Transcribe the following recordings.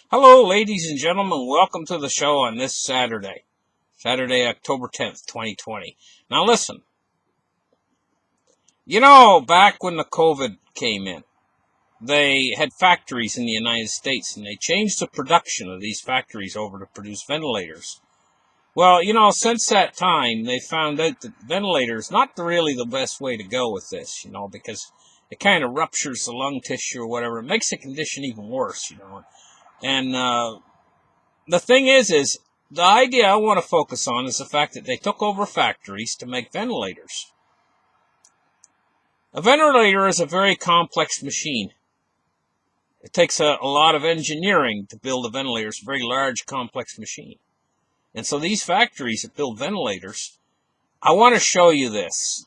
Hello, ladies and gentlemen. Welcome to the show on this Saturday, October 10th, 2020. Now listen, back when the COVID came in, they had factories in the United States and they changed the production of these factories over to produce ventilators. Well, since that time, they found out that ventilators not really the best way to go with this, because it kind of ruptures the lung tissue or whatever. It makes the condition even worse, And the thing is the idea I want to focus on is the fact that they took over factories to make ventilators. A ventilator is a very complex machine. It takes a lot of engineering to build a ventilator. It's a very large, complex machine. And so these factories that build ventilators, I want to show you this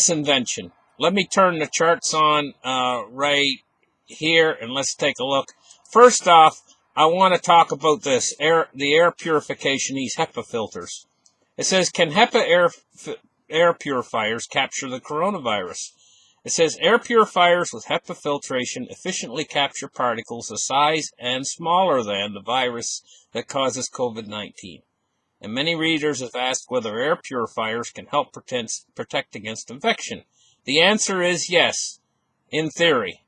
invention. Let me turn the charts on right here and let's take a look. First off, I want to talk about the air purification, these HEPA filters. It says, can HEPA air purifiers capture the coronavirus? It says, air purifiers with HEPA filtration efficiently capture particles the size and smaller than the virus that causes COVID-19. And many readers have asked whether air purifiers can help protect against infection. The answer is yes, in theory.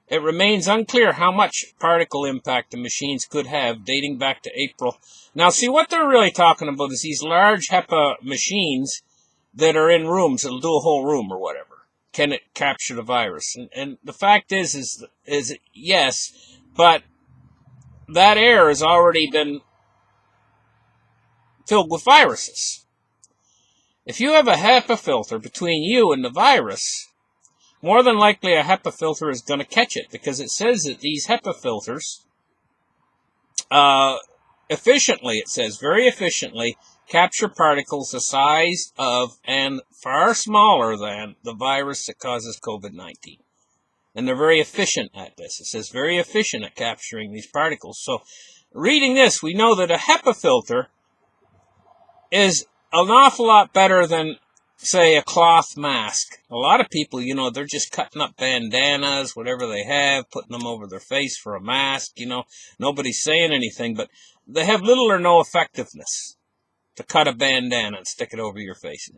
It remains unclear how much particle impact the machines could have, dating back to April. Now, see, what they're really talking about is these large HEPA machines that are in rooms that'll do a whole room or whatever. Can it capture the virus? And the fact is yes, but that air has already been filled with viruses. If you have a HEPA filter between you and the virus, more than likely a HEPA filter is going to catch it, because it says that these HEPA filters very efficiently capture particles the size of and far smaller than the virus that causes COVID-19. And they're very efficient at this. It says very efficient at capturing these particles. So reading this, we know that a HEPA filter is an awful lot better than, say, a cloth mask. A lot of people, they're just cutting up bandanas, whatever they have, putting them over their face for a mask, Nobody's saying anything, but they have little or no effectiveness to cut a bandana and stick it over your face.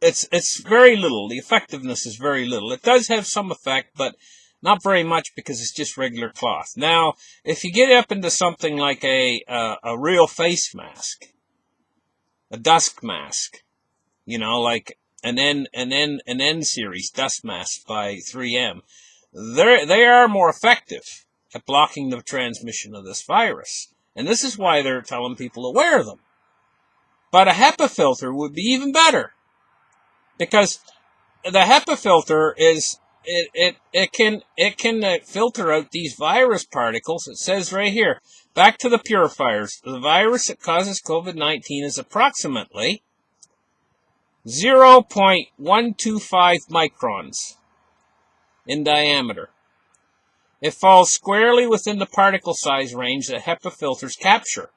It's very little. The effectiveness is very little. It does have some effect, but not very much, because it's just regular cloth. Now, if you get up into something like a real face mask, a dust mask, like an N series dust mask by 3M, they are more effective at blocking the transmission of this virus. And this is why they're telling people to wear them. But a HEPA filter would be even better, because the HEPA filter it can filter out these virus particles. It says right here, back to the purifiers, the virus that causes COVID-19 is approximately 0.125 microns in diameter. It falls squarely within the particle size range that HEPA filters capture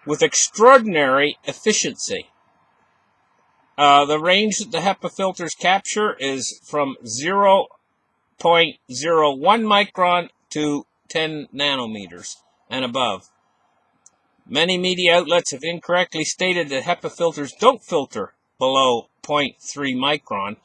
with extraordinary efficiency. The range that the HEPA filters capture is from 0.01 micron to 10 nanometers and above. Many media outlets have incorrectly stated that HEPA filters don't filter below 0.3 micron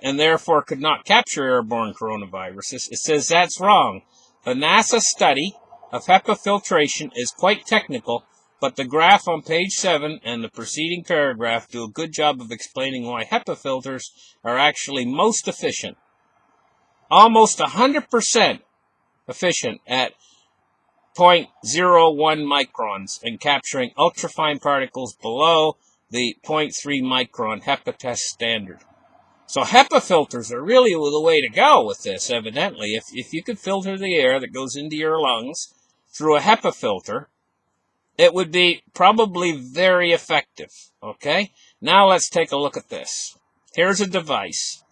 and therefore could not capture airborne coronaviruses. It says that's wrong. The NASA study of HEPA filtration is quite technical, but the graph on page 7 and the preceding paragraph do a good job of explaining why HEPA filters are actually most efficient. Almost 100% efficient at 0.01 microns in capturing ultrafine particles below the 0.3 micron HEPA test standard. So HEPA filters are really the way to go with this, evidently. If you could filter the air that goes into your lungs through a HEPA filter, it would be probably very effective, okay? Now let's take a look at this. Here's a device,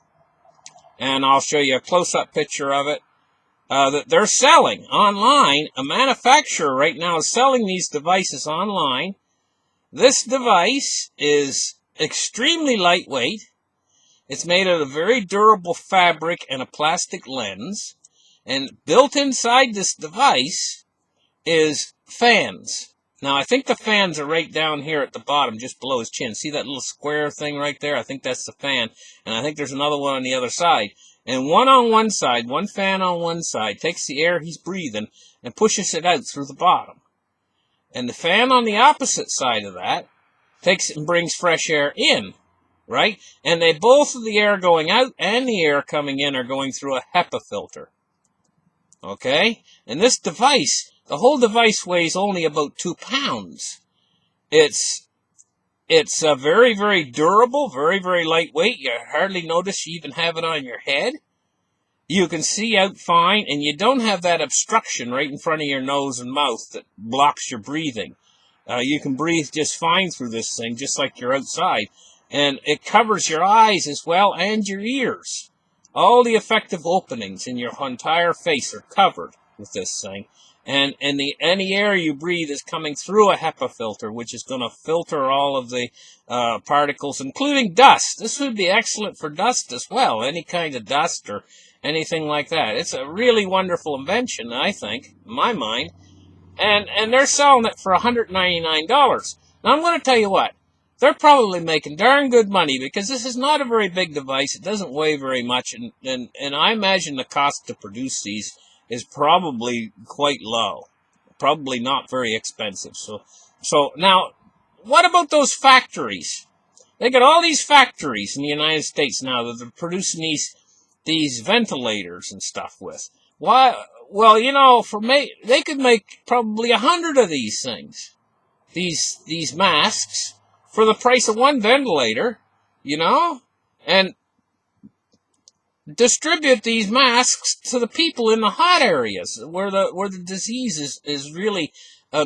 and I'll show you a close-up picture of it that they're selling online. A manufacturer right now is selling these devices online. This device is extremely lightweight. It's made out of very durable fabric and a plastic lens. And built inside this device is fans. Now, I think the fans are right down here at the bottom, just below his chin. See that little square thing right there? I think that's the fan. And I think there's another one on the other side. And one on one side, one fan on one side, takes the air he's breathing and pushes it out through the bottom. And the fan on the opposite side of that takes it and brings fresh air in, right? And they both of the air going out and the air coming in are going through a HEPA filter. Okay? And this device, the whole device weighs only about 2 pounds. It's very, very durable, very, very lightweight. You hardly notice you even have it on your head. You can see out fine, and you don't have that obstruction right in front of your nose and mouth that blocks your breathing. You can breathe just fine through this thing, just like you're outside. And it covers your eyes as well and your ears. All the effective openings in your entire face are covered with this thing. And any air you breathe is coming through a HEPA filter, which is going to filter all of the particles, including dust. This would be excellent for dust as well, any kind of dust or anything like that. It's a really wonderful invention, I think, in my mind. And they're selling it for $199. Now, I'm going to tell you what. They're probably making darn good money because this is not a very big device. It doesn't weigh very much, and I imagine the cost to produce these is probably quite low, probably not very expensive. So now, what about those factories? They got all these factories in the United States now that they're producing these ventilators and stuff with. Why? Well, you know, they could make probably 100 of these things, these masks, for the price of one ventilator, you know, and distribute these masks to the people in the hot areas where the disease is really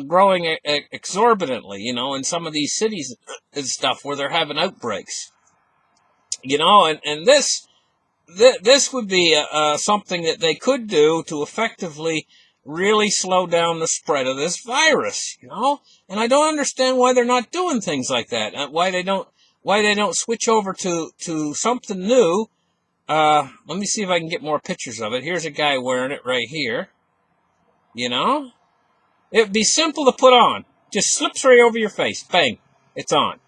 growing exorbitantly, you know, in some of these cities and stuff where they're having outbreaks, you know, and this would be something that they could do to effectively really slow down the spread of this virus, you know, and I don't understand why they're not doing things like that, why they don't switch over to something new. Let me see if I can get more pictures of it. Here's a guy wearing it right here. You know? It'd be simple to put on. Just slips right over your face. Bang. It's on.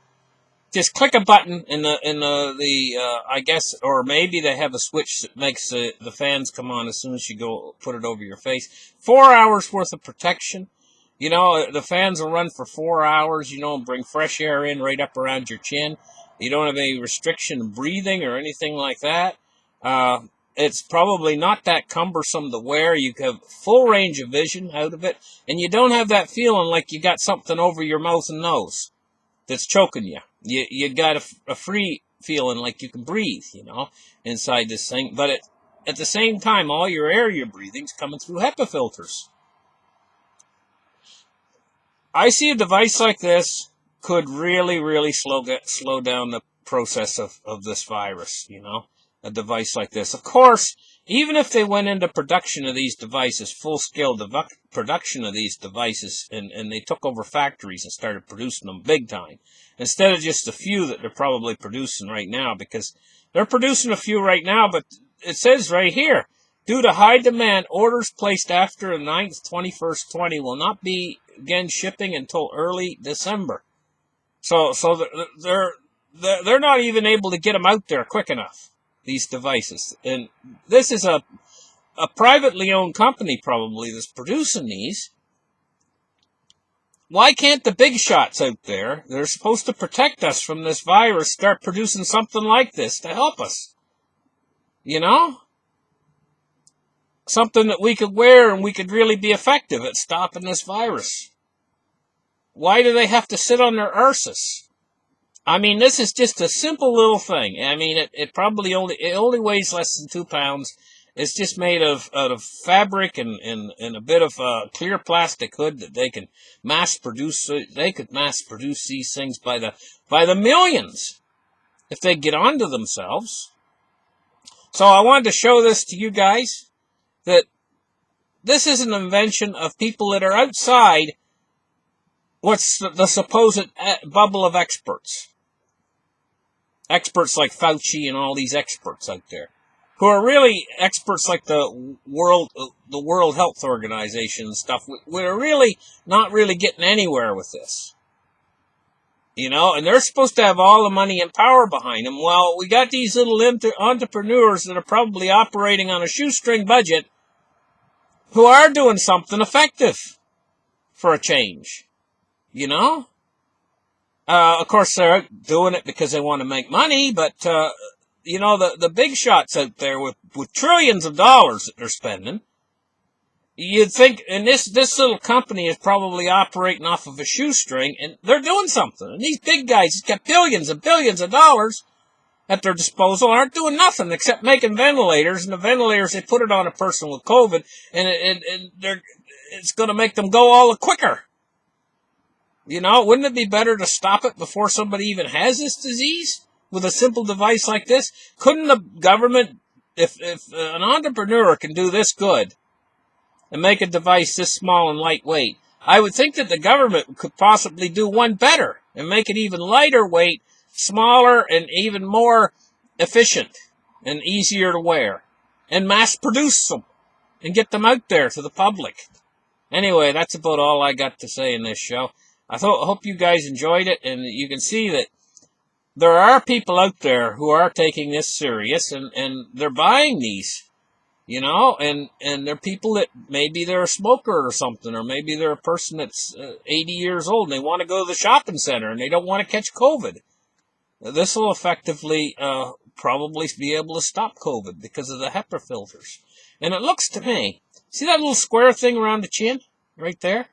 Just click a button in the I guess, or maybe they have a switch that makes the fans come on as soon as you go put it over your face. 4 hours worth of protection. You know, the fans will run for 4 hours, you know, and bring fresh air in right up around your chin. You don't have any restriction in breathing or anything like that. It's probably not that cumbersome to wear. You have full range of vision out of it, and you don't have that feeling like you got something over your mouth and nose that's choking you. You got a free feeling like you can breathe, you know, inside this thing. But at the same time, all your air you're breathing is coming through HEPA filters. I see a device like this could really, really slow down the process of this virus, you know, a device like this. Of course, even if they went into production of these devices, full-scale production of these devices, and they took over factories and started producing them big time, instead of just a few that they're probably producing right now, because they're producing a few right now, but it says right here, due to high demand, orders placed after the 9th, 21st, 20 will not begin shipping until early December. So they're not even able to get them out there quick enough, these devices. And this is a privately owned company probably that's producing these. Why can't the big shots out there, they're supposed to protect us from this virus, start producing something like this to help us? You know? Something that we could wear and we could really be effective at stopping this virus. Why do they have to sit on their arses? I mean, this is just a simple little thing. I mean, it probably only weighs less than 2 pounds. It's just made out of fabric and a bit of clear plastic hood that they can mass produce. They could mass produce these things by the millions if they get onto themselves. So I wanted to show this to you guys, that this is an invention of people that are outside what's the supposed bubble of experts. Experts like Fauci and all these experts out there. who are really experts like the World Health Organization and stuff, we're really not really getting anywhere with this. You know, and they're supposed to have all the money and power behind them. Well, we got these little entrepreneurs that are probably operating on a shoestring budget who are doing something effective for a change. You know? Of course, they're doing it because they want to make money, but, you know, the big shots out there with trillions of dollars that they're spending, you'd think, and this little company is probably operating off of a shoestring, and they're doing something. And these big guys who've got billions and billions of dollars at their disposal aren't doing nothing except making ventilators, and the ventilators, they put it on a person with COVID, and it's going to make them go all the quicker. You know, wouldn't it be better to stop it before somebody even has this disease with a simple device like this? Couldn't the government, if an entrepreneur can do this good and make a device this small and lightweight, I would think that the government could possibly do one better and make it even lighter weight, smaller, and even more efficient and easier to wear, and mass produce them and get them out there to the public. Anyway, that's about all I got to say in this show. I hope you guys enjoyed it, and you can see that there are people out there who are taking this serious, and they're buying these, you know, and they're people that maybe they're a smoker or something, or maybe they're a person that's 80 years old and they want to go to the shopping center and they don't want to catch COVID. This will effectively probably be able to stop COVID because of the HEPA filters. And it looks to me, see that little square thing around the chin right there?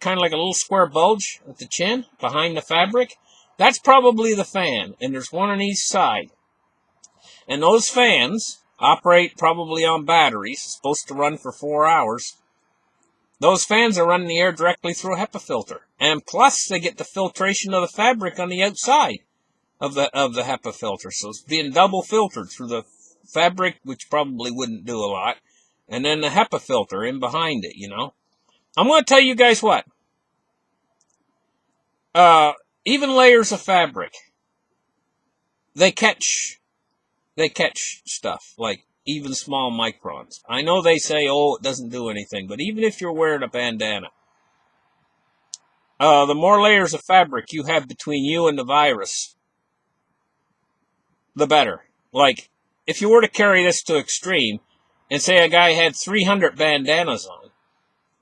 Kind of like a little square bulge at the chin behind the fabric. That's probably the fan, and there's one on each side. And those fans operate probably on batteries. It's supposed to run for 4 hours. Those fans are running the air directly through a HEPA filter. And plus, they get the filtration of the fabric on the outside of the HEPA filter. So it's being double filtered through the fabric, which probably wouldn't do a lot, and then the HEPA filter in behind it, you know. I'm going to tell you guys what. Even layers of fabric, they catch stuff, like even small microns. I know they say, oh, it doesn't do anything, but even if you're wearing a bandana, the more layers of fabric you have between you and the virus, the better. Like, if you were to carry this to extreme, and say a guy had 300 bandanas on,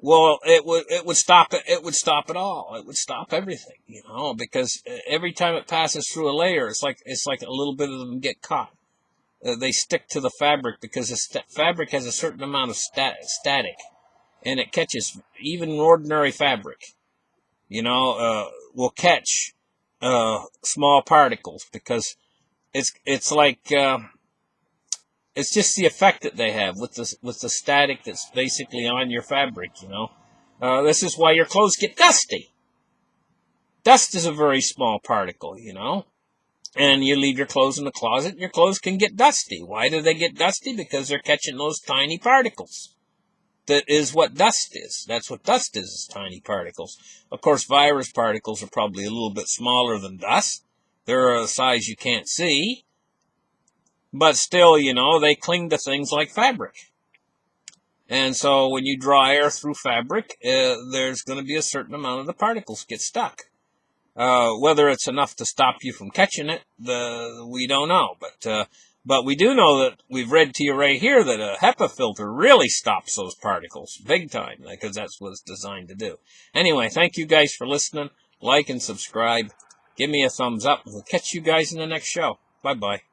well, it would stop it. It would stop it all. It would stop everything, you know, because every time it passes through a layer, it's like a little bit of them get caught. They stick to the fabric because the fabric has a certain amount of static, and it catches even ordinary fabric. You know, will catch small particles because it's like. It's just the effect that they have with the static that's basically on your fabric, you know. This is why your clothes get dusty. Dust is a very small particle, you know. And you leave your clothes in the closet, and your clothes can get dusty. Why do they get dusty? Because they're catching those tiny particles. That is what dust is. That's what dust is tiny particles. Of course, virus particles are probably a little bit smaller than dust. They're a size you can't see. But still, you know, they cling to things like fabric. And so when you draw air through fabric, there's going to be a certain amount of the particles get stuck. Whether it's enough to stop you from catching it, we don't know. But we do know that we've read to you right here that a HEPA filter really stops those particles big time, because that's what it's designed to do. Anyway, thank you guys for listening. Like and subscribe. Give me a thumbs up. We'll catch you guys in the next show. Bye-bye.